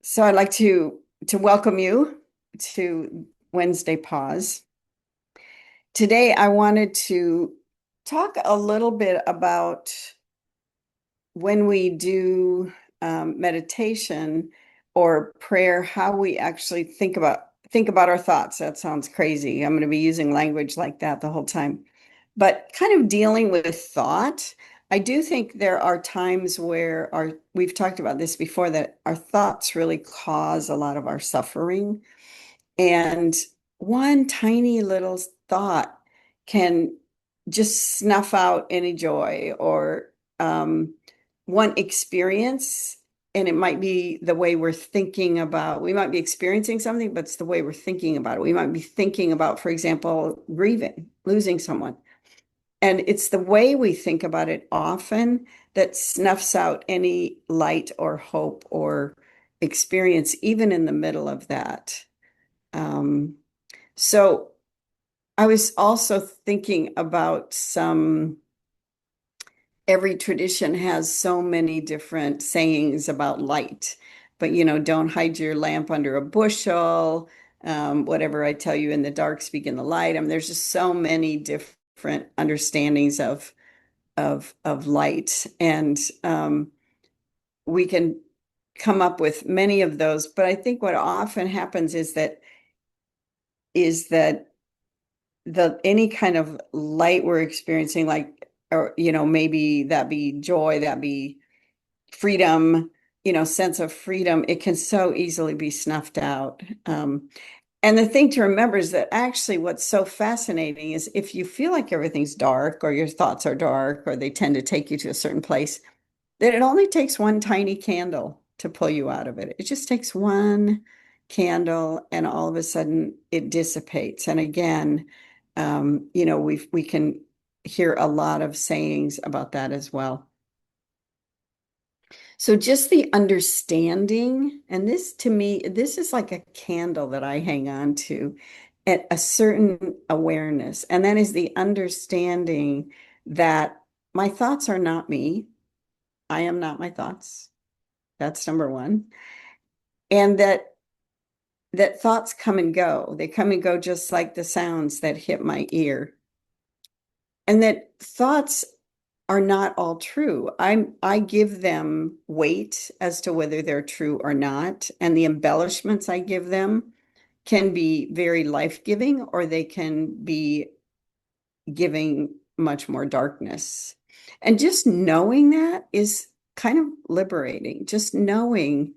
So I'd like to welcome you to Wednesday Pause. Today I wanted to talk a little bit about when we do meditation or prayer, how we actually think about our thoughts. That sounds crazy. I'm going to be using language like that the whole time. But kind of dealing with thought, I do think there are times where we've talked about this before, that our thoughts really cause a lot of our suffering. And one tiny little thought can just snuff out any joy or um, one experience. And it might be the way we're thinking about, we might be experiencing something, but it's the way we're thinking about it. We might be thinking about, for example, grieving, losing someone. And it's the way we think about it often that snuffs out any light or hope or experience, even in the middle of that. Um, so I was also thinking about every tradition has so many different sayings about light, but don't hide your lamp under a bushel. Whatever I tell you in the dark, speak in the light. I mean, there's just so many different understandings of light, and we can come up with many of those. But I think what often happens is that the any kind of light we're experiencing, like, or maybe that be joy, that be freedom, sense of freedom, it can so easily be snuffed out. And the thing to remember is that actually what's so fascinating is if you feel like everything's dark or your thoughts are dark or they tend to take you to a certain place, that it only takes one tiny candle to pull you out of it. It just takes one candle, and all of a sudden it dissipates. And again, we can hear a lot of sayings about that as well. So just the understanding, and this to me, this is like a candle that I hang on to, at a certain awareness, and that is the understanding that my thoughts are not me. I am not my thoughts. That's number one. And that thoughts come and go. They come and go just like the sounds that hit my ear. And that thoughts are not all true. I give them weight as to whether they're true or not. And the embellishments I give them can be very life-giving, or they can be giving much more darkness. And just knowing that is kind of liberating. Just knowing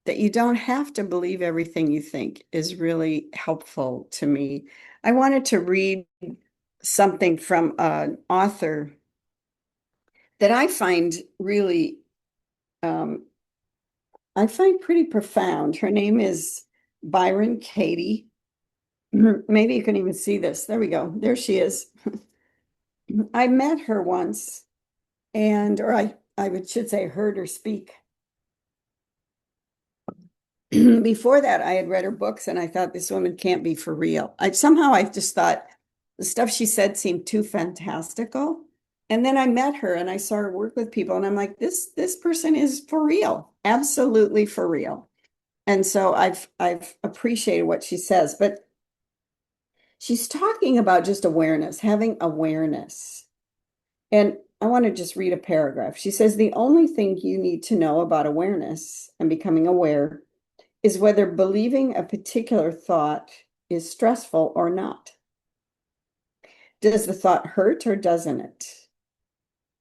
that you don't have to believe everything you think is really helpful to me. I wanted to read something from an author that um, I find pretty profound. Her name is Byron Katie. Maybe you can even see this. There we go. There she is. I met her once, or I should say heard her speak. Before that, I had read her books and I thought this woman can't be for real. I just thought the stuff she said seemed too fantastical. And then I met her and I saw her work with people, and I'm like, this person is for real, absolutely for real. And so I've appreciated what she says, but she's talking about just awareness, having awareness. And I want to just read a paragraph. She says, the only thing you need to know about awareness and becoming aware is whether believing a particular thought is stressful or not. Does the thought hurt or doesn't it?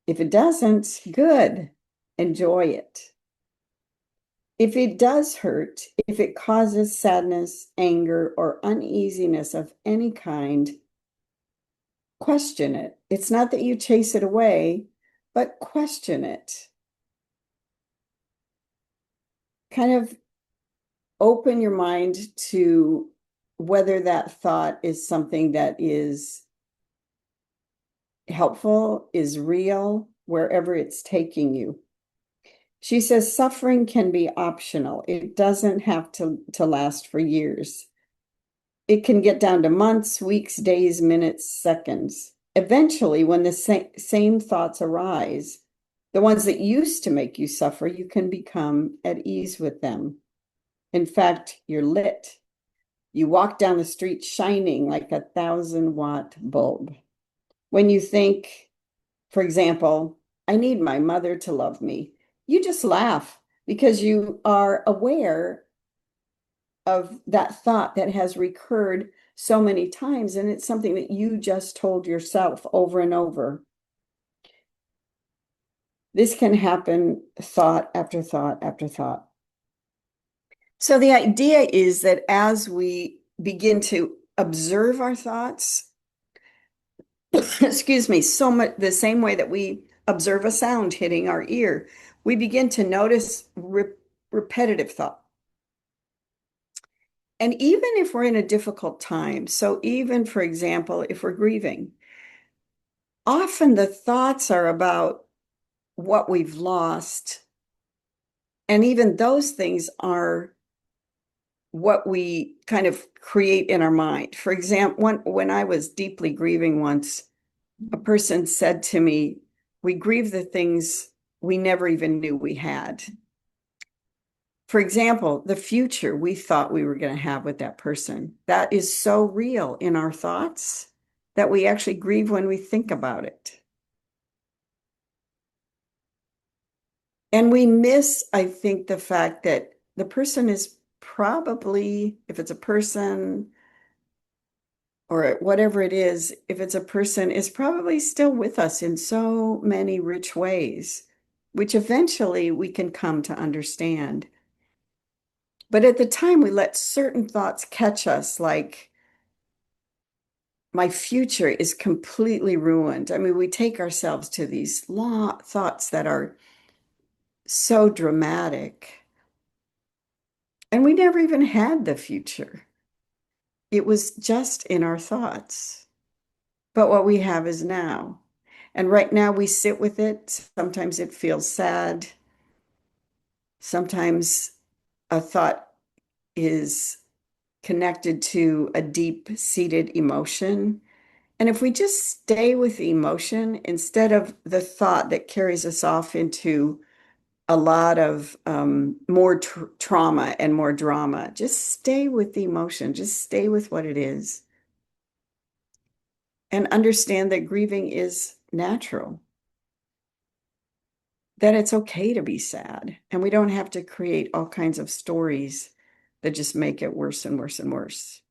If it doesn't, good, enjoy it. If it does hurt, if it causes sadness, anger, or uneasiness of any kind, question it. It's not that you chase it away, but question it. Kind of open your mind to whether that thought is something that is helpful, is real, wherever it's taking you. She says suffering can be optional. It doesn't have to last for years. It can get down to months, weeks, days, minutes, seconds. Eventually, when the same thoughts arise, The ones that used to make you suffer, you can become at ease with them. In fact, you're lit. You walk down the street shining like a 1,000-watt bulb. When you think, for example, I need my mother to love me, you just laugh because you are aware of that thought that has recurred so many times, and it's something that you just told yourself over and over. This can happen thought after thought after thought. So the idea is that as we begin to observe our thoughts, excuse me, so much the same way that we observe a sound hitting our ear, we begin to notice repetitive thought. And even if we're in a difficult time, so even, for example, if we're grieving, often the thoughts are about what we've lost. And even those things are what we kind of create in our mind. For example, when I was deeply grieving once, a person said to me, we grieve the things we never even knew we had. For example, the future we thought we were going to have with that person. That is so real in our thoughts that we actually grieve when we think about it. And we miss, I think, the fact that the person is probably, if it's a person or whatever it is, if it's a person, is probably still with us in so many rich ways, which eventually we can come to understand. But at the time, we let certain thoughts catch us, like, my future is completely ruined. I mean, we take ourselves to these long thoughts that are so dramatic. And we never even had the future. It was just in our thoughts. But what we have is now. And right now we sit with it. Sometimes it feels sad. Sometimes a thought is connected to a deep-seated emotion. And if we just stay with the emotion instead of the thought that carries us off into a lot of more trauma and more drama, just stay with the emotion, just stay with what it is, and understand that grieving is natural, that it's okay to be sad, and we don't have to create all kinds of stories that just make it worse and worse and worse.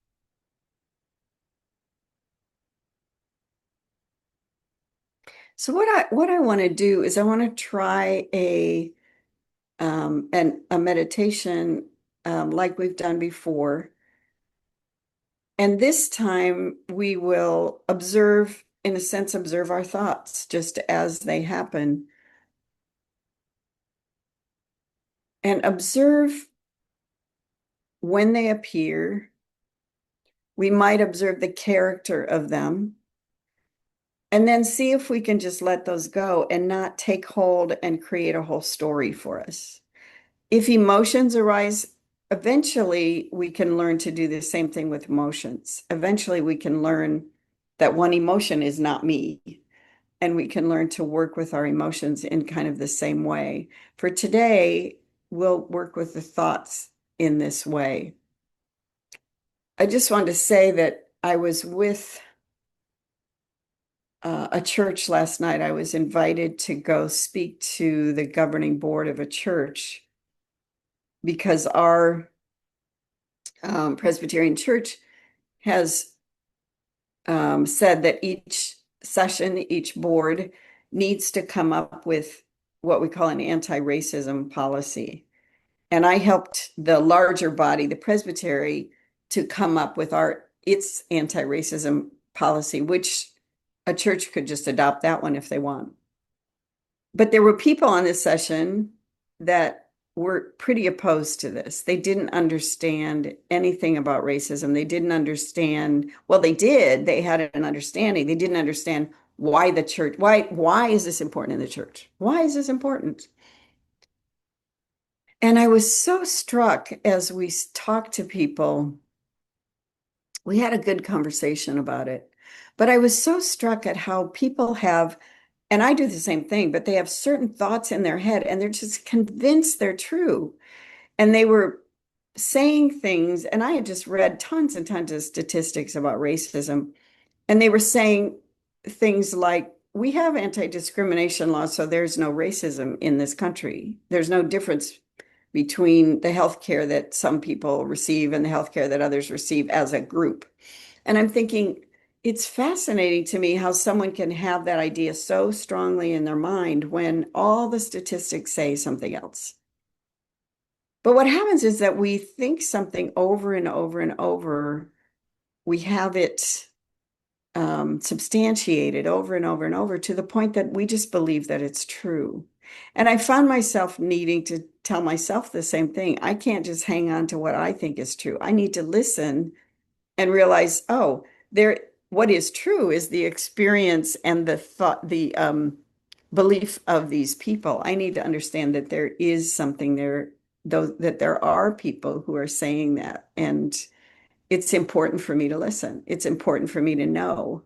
So what I want to do is I want to try a meditation like we've done before. And this time we will observe, in a sense, observe our thoughts just as they happen and observe when they appear. We might observe the character of them and then see if we can just let those go and not take hold and create a whole story for us. If emotions arise, eventually we can learn to do the same thing with emotions. Eventually we can learn that one emotion is not me, and we can learn to work with our emotions in kind of the same way. For today, we'll work with the thoughts in this way. I just wanted to say that I was with a church last night. I was invited to go speak to the governing board of a church because our Presbyterian church has said that each session, each board needs to come up with what we call an anti-racism policy. And I helped the larger body, the presbytery, to come up with its anti-racism policy, which a church could just adopt that one if they want. But there were people on this session that were pretty opposed to this. They didn't understand anything about racism. They didn't understand, well, they did. They had an understanding. They didn't understand why the church, why is this important in the church? Why is this important? And I was so struck as we talked to people. We had a good conversation about it, but I was so struck at how people have And I do the same thing, but they have certain thoughts in their head and they're just convinced they're true. And they were saying things, and I had just read tons and tons of statistics about racism, and they were saying things like, we have anti-discrimination laws, so there's no racism in this country. There's no difference between the health care that some people receive and the health care that others receive as a group. And I'm thinking, it's fascinating to me how someone can have that idea so strongly in their mind when all the statistics say something else. But what happens is that we think something over and over and over. We have it substantiated over and over and over to the point that we just believe that it's true. And I found myself needing to tell myself the same thing. I can't just hang on to what I think is true. I need to listen and realize, oh, what is true is the experience and the thought, the belief of these people. I need to understand that there is something there, though, that there are people who are saying that. And it's important for me to listen. It's important for me to know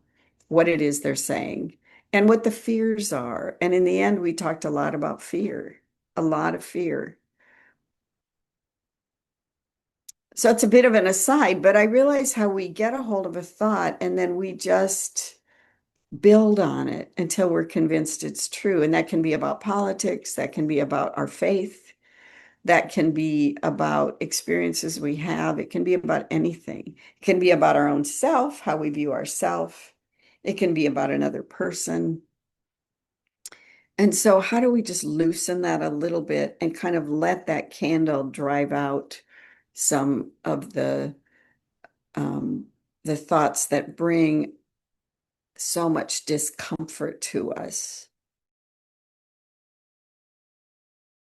what it is they're saying and what the fears are. And in the end, we talked a lot about fear, a lot of fear. So it's a bit of an aside, but I realize how we get a hold of a thought and then we just build on it until we're convinced it's true. And that can be about politics, that can be about our faith, that can be about experiences we have. It can be about anything. It can be about our own self, how we view ourselves. It can be about another person. And so, how do we just loosen that a little bit and kind of let that candle drive out some of um, the thoughts that bring so much discomfort to us?